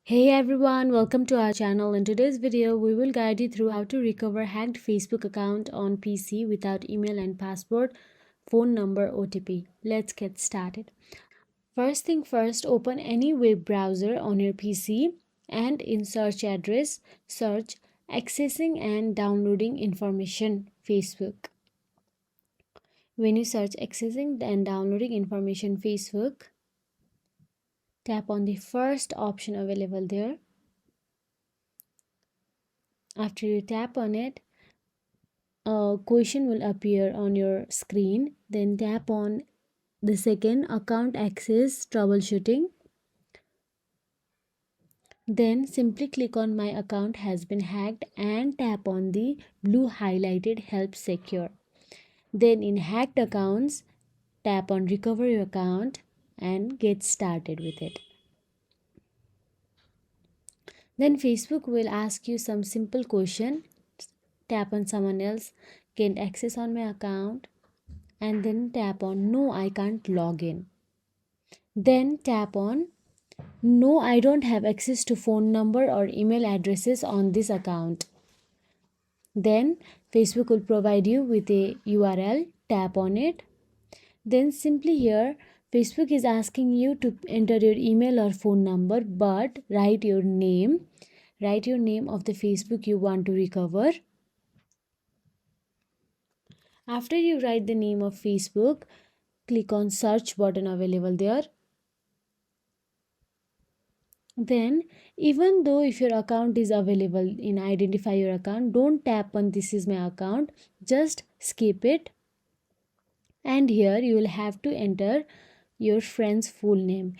Hey everyone, welcome to our channel. In today's video, we will guide you through how to recover hacked Facebook account on PC without email and password, phone number, OTP. Let's get started. First thing first, open any web browser on your PC and in search address, search accessing and downloading information Facebook. When you search accessing and downloading information Facebook, tap on the first option available there. After you tap on it, a question will appear on your screen. Then tap on the second account access troubleshooting. Then simply click on my account has been hacked and tap on the blue highlighted help secure. Then in hacked accounts, tap on recover your account and get started with it. Then Facebook will ask you some simple question. Tap on someone else gained access on my account and then tap on no, I can't log in. Then tap on no, I don't have access to phone number or email addresses on this account. Then Facebook will provide you with a URL. Tap on it. Then simply here Facebook is asking you to enter your email or phone number, but write your name. Write your name of the Facebook you want to recover. After you write the name of Facebook, click on search button available there. Then even though if your account is available in identify your account, don't tap on this is my account, just skip it. And here you will have to enter your friend's full name.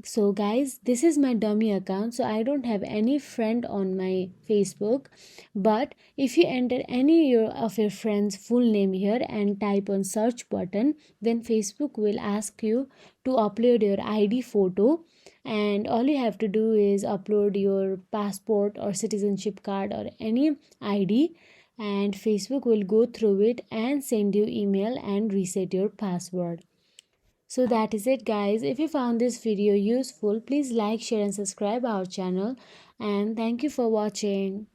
So guys, this is my dummy account, so I don't have any friend on my Facebook. But if you enter any of your friends full name here and type on search button, then Facebook will ask you to upload your ID photo, and all you have to do is upload your passport or citizenship card or any ID, and Facebook will go through it and send you email and reset your password. So that is it guys. If you found this video useful, please like, share and subscribe our channel, and thank you for watching.